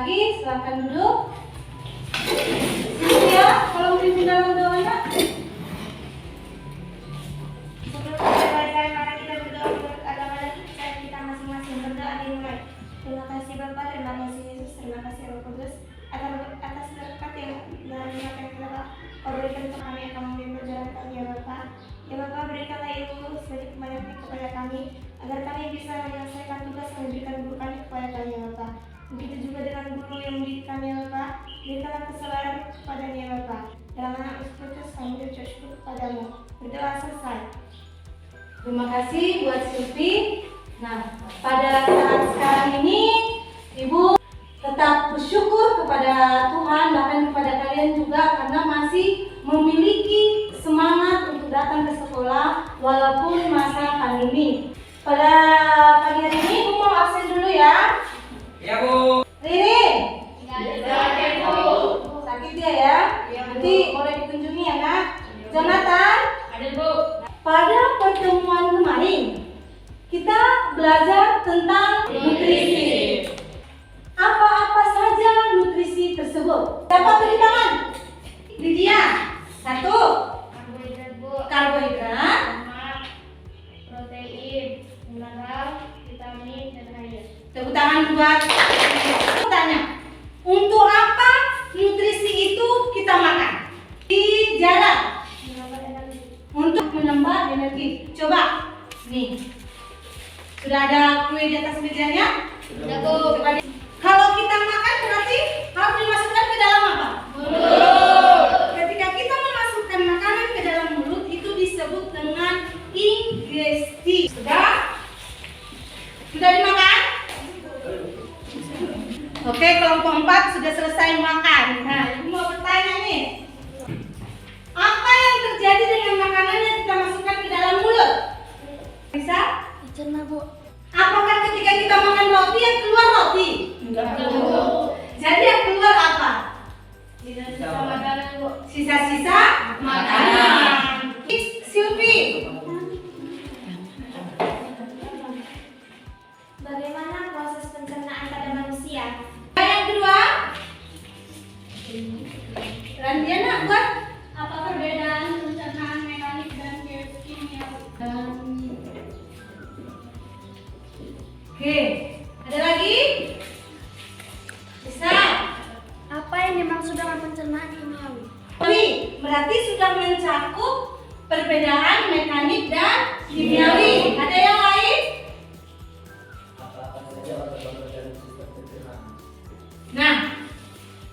lagi, silakan duduk. Ya, kalau pimpin dalam doanya. Sebelum kita belajar, mari kita berdoa menurut agama dan kepercayaan kita masing-masing. Berdoa dimulai. Terima kasih Bapa, terima kasih Yesus, terima kasih Roh Kudus atas berkat yang kita Kau berikan untuk kami yang kami berjalan kami ya Bapa. Ya Bapa, berikanlah ilmu sedikit banyaknya kepada kami agar kami bisa menyelesaikan tugas yang diberikan guru kami kepada kami ya Bapa. Begitu juga dengan guru yang mendidik kami ya Bapa. Berikanlah kesabaran kepadanya ya Bapa. Dalam nama Yesus Kristus kami berdoa syukur kepadamu. Berdoa selesai. Terima kasih buat Silvi. Nah, pada saat sekarang ini Ibu tetap bersyukur kepada Tuhan, bahkan kepada kalian juga karena masih memiliki semangat untuk datang ke sekolah walaupun masa pandemi. Pada pagi hari ini Ibu mau absen dulu ya. Ya Bu. Ririn. Sakit Bu. Sakit dia ya. Nanti boleh dikunjungi ya nak. Jonathan. Ada Bu. Pada pertemuan kemarin kita belajar tentang nutrisi. Apa-apa saja nutrisi tersebut? Siapa beri tangan? Lydia. 1. Karbohidrat Bu. Karbohidrat. Lemak, protein, mineral, vitamin, dan air. Tepuk tangan buat. Tanya, untuk apa nutrisi itu kita makan? Dijawab. Menambah energi. Untuk menambah energi. Coba, nih. Sudah ada kue di atas mejanya? Sudah Bu. Coba kalau kita makan berarti harus dimasukkan ke dalam apa? Mulut. Ketika kita memasukkan makanan ke dalam mulut itu disebut dengan ingesti. Sudah dimakan? Oke, kelompok 4 sudah selesai makan. Nah, ibu mau bertanya nih. Apa yang terjadi dengan makanan yang kita masukkan ke dalam mulut? Bisa? Dicerna Bu. Apakah ketika kita makan roti yang keluar roti? Enggak Bu. Jadi yang keluar apa? Sisa-sisa makanan Bu. Sisa-sisa makanan. Silvi, Bagaimana proses pencernaan pada manusia? yang kedua. Randiana buat Apa perbedaan pencernaan mekanik dan kimia? Oke, ada lagi? Bisa. Apa yang dimaksud dengan pencernaan kimiawi? Berarti sudah mencakup perbedaan mekanik dan kimiawi. Ada yang lain? Nah,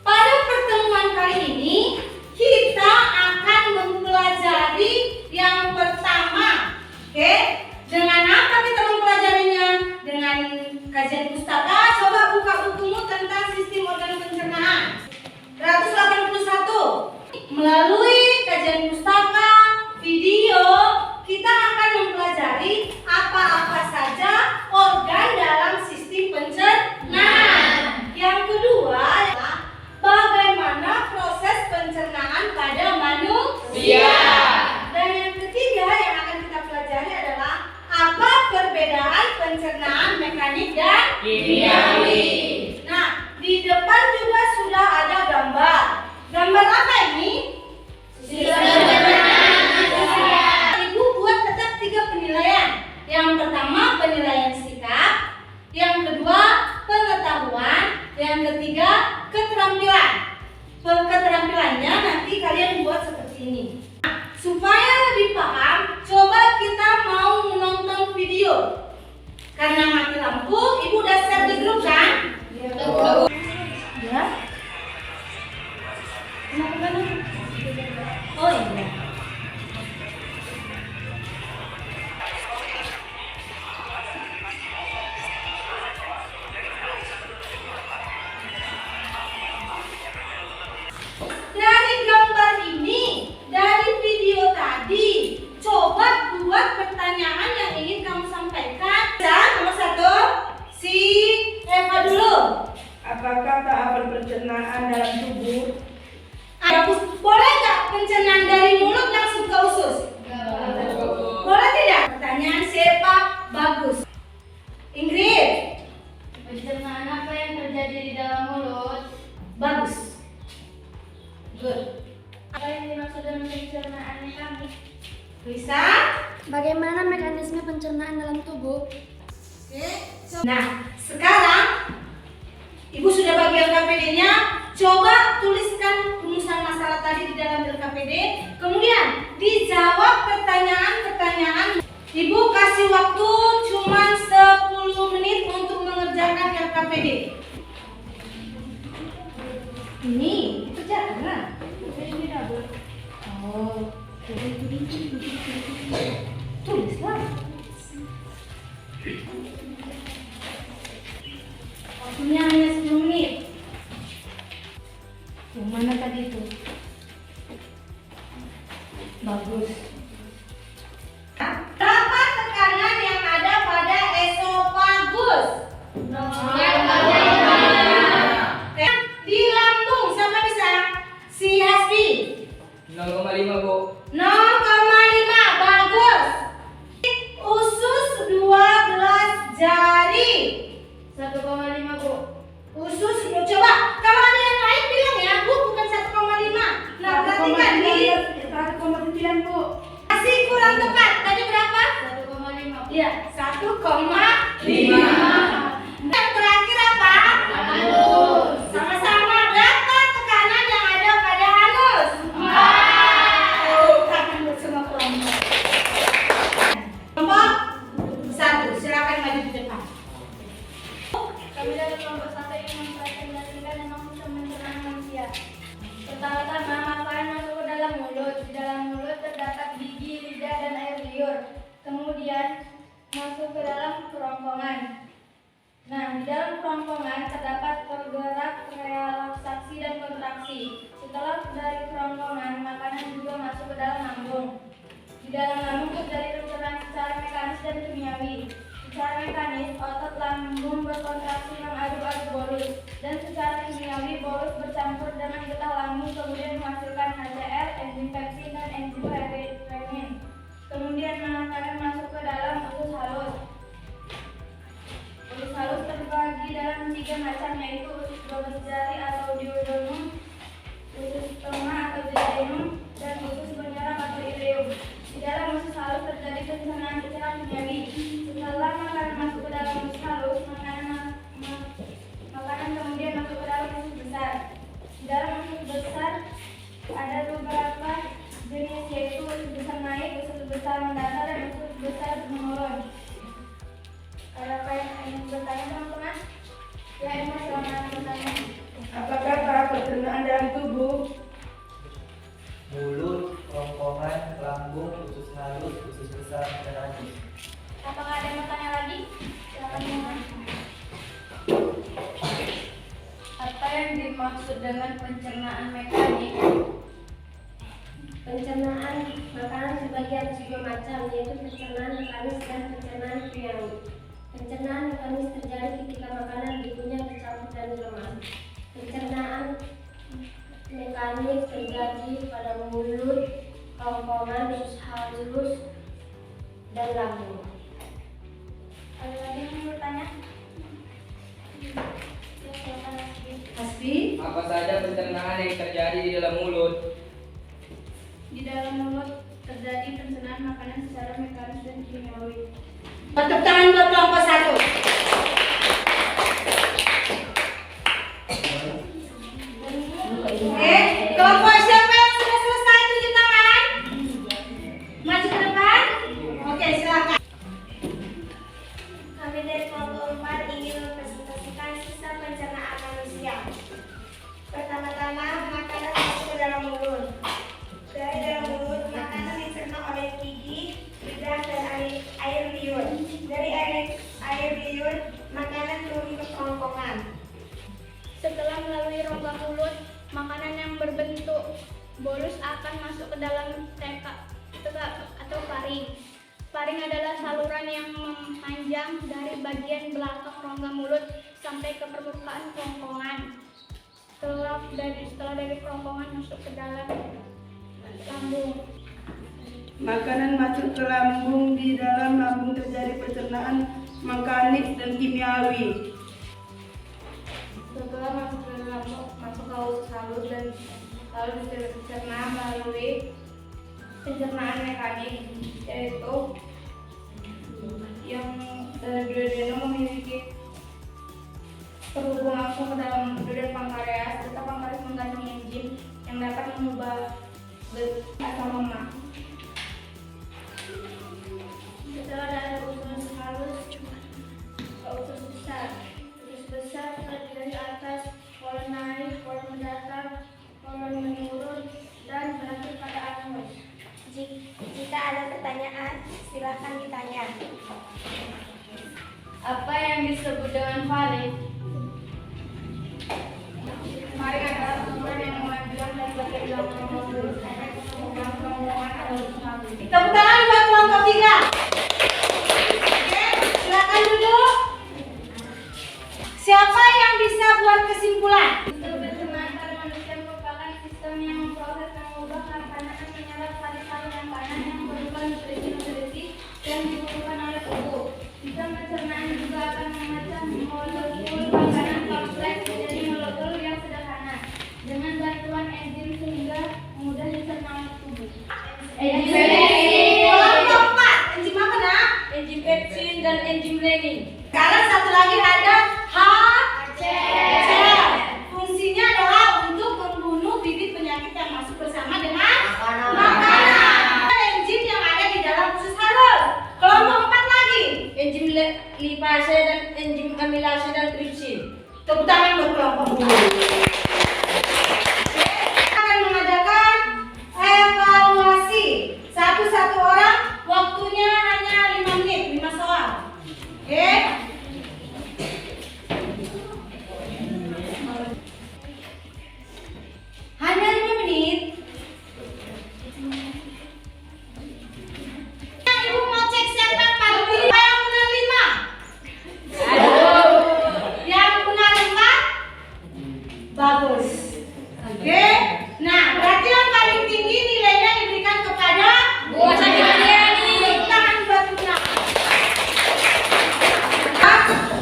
pada pertemuan kali ini kita akan mempelajari yang pertama. Oke, dengan apa kita mempelajarinya? Dengan kajian pustaka. Coba buka bukumu tentang sistem organ pencernaan 181. Melalui kajian pustaka, video, kita akan mempelajari apa-apa saja organ dalam sistem pencernaan. Yang kedua adalah bagaimana proses pencernaan pada manusia. Dan yang ketiga yang akan kita pelajari adalah apa perbedaan pencernaan mekanik dan Kimiawi. Nah, di depan juga sudah ada gambar. Gambar apa ini? Sistem pencernaan manusia. Ibu buat tetap 3 penilaian. Yang pertama penilaian sikap, yang kedua pengetahuan, yang ketiga keterampilan. Keterampilannya nanti kalian buat seperti ini. Nah, supaya lebih paham, coba kita mau menonton video. Karena mati lampu, ibu udah share di grup kan? Ya. Kenapa? Oh iya. Dari gambar ini, dari video tadi, coba buat pertanyaan yang ingin kamu sampaikan. Ya, nomor 1, si Eva dulu. Apakah tahapan pencernaan dalam tubuh? Boleh nggak pencernaan dari mulut langsung ke usus? Boleh tidak? Pertanyaan siapa? Bagus. Ingrid. Pencernaan apa yang terjadi di dalam mulut? Bagus. Good. Apa yang dimaksud dengan pencernaan mekanik? Bisa? Bagaimana mekanisme pencernaan dalam tubuh? Oke. Nah, sekarang Ibu sudah bagi LKPD-nya. Coba tuliskan rumusan masalah tadi di dalam LKPD. Kemudian dijawab pertanyaan-pertanyaan. Ibu kasih waktu cuma 10 menit untuk mengerjakan LKPD. Ini kerjakan lah. Ini double. Oh, tulislah. Waktunya hanya 10 menit. Yang mana tadi itu? Bagus. Berapa tekanan yang ada pada esofagus? Di lambung, siapa bisa? Si Hasbi. 0,5 Bu. 0,5, bagus. Usus 12 jari. 1,5 Bu. Usus, coba kalau ada yang lain bilang ya, Bu, bukan 1,5. Nah, perhatikan di 1,9 Bu. masih kurang tepat. Tadi berapa? 1,5. Iya, 1,5. Yang terakhir apa? Anus. Sama-sama, berapa tekanan yang ada pada anus? 4. Tangan bersama kelompok. Kelompok 1, silakan maju di depan. Kami dari kelompok 1 ingin mempresentasikan tentang sistem pencernaan manusia. Pertama-tama, makanan masuk ke dalam mulut. Di dalam mulut terdapat gigi, lidah, dan air liur. Kemudian masuk ke dalam kerongkongan. Nah, di dalam kerongkongan terdapat pergerak relaksasi dan kontraksi. Setelah dari kerongkongan, makanan juga masuk ke dalam lambung. Di dalam lambung terjadi pencernaan secara mekanis dan kimiawi. Secara mekanis, otot lambung berkontraksi mengaduk-aduk bolus, dan secara kimiawi bolus bercampur dengan getah lambung kemudian menghasilkan HCl, enzim pepsin, dan enzim renin. Kemudian makanan masuk ke dalam usus halus. Usus halus terbagi dalam 3 macam, yaitu usus 12 jari atau duodenum, usus tengah atau jejunum, dan usus penyerang atau ileum. Di dalam usus halus terjadi pencernaan secara kimiawi. Setelah makanan masuk ke dalam usus halus, makanan kemudian masuk ke dalam usus besar. Di dalam usus besar ada beberapa jenis, yaitu usus besar naik, usus besar mendatar, dan usus besar menurun. Ada yang ingin bertanya teman-teman? Ya, ini selamat bertanya. Apakah tahap pencernaan dalam tubuh? Mulut, kerongkongan, lambung, usus halus, usus besar, dan anus. Apakah ada yang bertanya lagi? Silakan teman. Apa yang dimaksud dengan pencernaan mekanik? Pencernaan makanan terbagi atas 2 macam, yaitu pencernaan mekanis dan pencernaan kimiawi. Pencernaan mekanis terjadi ketika makanan dikunyah, tercampur, dan dilemas. Pencernaan mekanik terjadi pada mulut, kerongkongan, usus halus, dan lambung. Ada lagi yang ingin bertanya? Ya, silakan lagi. Hasbi. Apa saja pencernaan yang terjadi di dalam mulut? Di dalam mulut terjadi pencernaan makanan secara mekanis dan kimiawi. Tepuk tangan buat kelompok 1. Oke, kelompok siapa yang sudah selesai tunjuk tangan? Maju ke depan. Oke, silakan. Kami dari kelompok 4 ingin mempresentasikan sistem pencernaan manusia. Pertama-tama, makanan masuk ke dalam mulut. Dari dalam mulut, makanan dicerna oleh gigi, lidah, dan air liur. Dari air liur, makanan turun ke kerongkongan. Setelah melalui rongga mulut, makanan yang berbentuk bolus akan masuk ke dalam tegak atau faring. Faring adalah saluran yang memanjang dari bagian belakang rongga mulut sampai ke permukaan kerongkongan. Setelah dari kerongkongan masuk ke dalam lambung. Makanan masuk ke lambung. Di dalam lambung terjadi pencernaan mekanik dan kimiawi. Setelah masuk ke halus dan lalu dicerna melalui pencernaan mekanik, yaitu yang duodenum memiliki terhubung langsung ke dalam duoden pankreas serta pankreas mengandung enzim yang dapat mengubah asam lemak. Setelah ada usus halus ke usus besar. Usus besar terdiri dari atas, kolon naik, kolon mendatar, kolon menurun, dan berakhir pada anus. Jika ada pertanyaan, silakan ditanya. Apa yang disebut dengan valid? Mari adalah ukuran yang memanjang dari bagian belakang mulut sampai ke kerongkongan atau usus halus. Tepuk tangan buat kelompok 3. Oke, silakan duduk. Siapa yang bisa buat kesimpulan? Sistem pencernaan pada manusia merupakan sistem yang memproses dan mengubah makanan menyerap sari-sari makanan yang berupa nutrisi yang dibutuhkan oleh tubuh. Sistem pencernaan juga akan memecah molekul makanan kompleks menjadi molekul yang sederhana dengan bantuan enzim sehingga mudah dicerna oleh tubuh. Kelompok 4. Enzim apa nak? Enzim pepsin dan enzim renin. Sekarang satu lagi ada HC. Fungsinya adalah untuk membunuh bibit penyakit yang masuk bersama dengan makanan. Enzim yang ada di dalam usus halus. Kelompok 4 lagi. Enzim lipase dan enzim amilase dan tripsin. Tepuk tangan buat kelompok 2. Akan mengadakan evaluasi. Satu-satu orang, waktunya hanya 5 menit, 5 soal. Oke? Hanya 5 menit. Ibu mau cek siapa yang paling pilih yang benar 5. Yang benar 4. Bagus. Oke. Nah, berarti yang paling tinggi nilainya diberikan kepada Bu Sadiani. Tangan buat benar.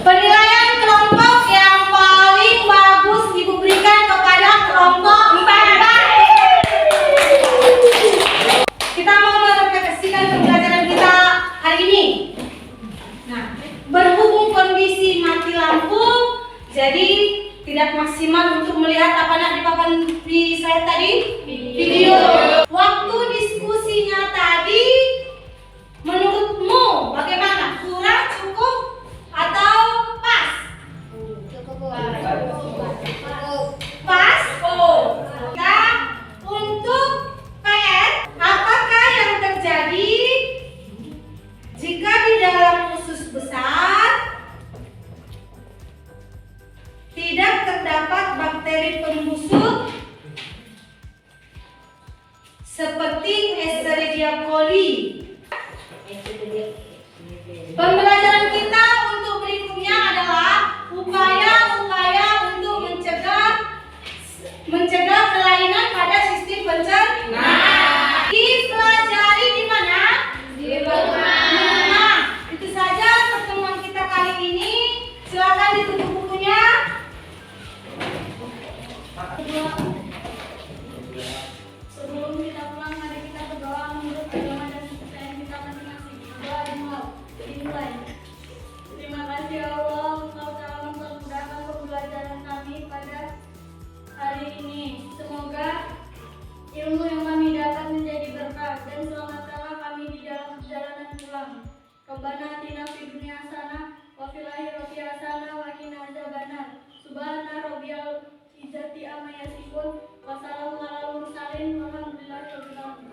Penilaian kelompok yang paling bagus Ibu berikan kepada kelompok 4. Kita mau merefleksikan pembelajaran kita hari ini. Nah, berhubung kondisi mati lampu, jadi tidak maksimal untuk melihat apa yang dipaparkan di slide tadi, video. Waktu diskusinya tadi, menurutmu bagaimana? Kurang, cukup, atau pas? Pas? Nah, untuk PR, apakah yang terjadi jika di dalam usus besar tidak terdapat bakteri pembusuk seperti Escherichia coli? Pembelajaran kita untuk berikutnya adalah upaya-upaya untuk mencegah kelainan pada sistem pencernaan. Dipelajari di mana? Di rumah. Itu saja pertemuan kita kali ini. Silakan ditutup bukunya. Sebelum kita pulang, mari kita berdoa menurut agama dan kepercayaan kita masing-masing. Doa dimulai. Terima kasih ya Allah, Engkau telah mempermudahkan pembelajaran kami pada hari ini. Semoga ilmu yang kami dapat menjadi berkah dan selamatkanlah kami di dalam perjalanan pulang. Rabbana atina fid dunya hasanah wa fil akhirati hasanah wa qina adzabannar. Subhana rabbiyal izzati amma yasifun wa salamun alal mursalin walhamdulillahi rabbil alamin.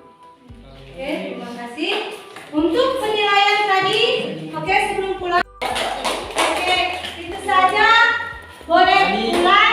Oke, terima kasih. Untuk penilaian tadi, oke sebelum pulang. Oke, itu saja. Boleh pulang.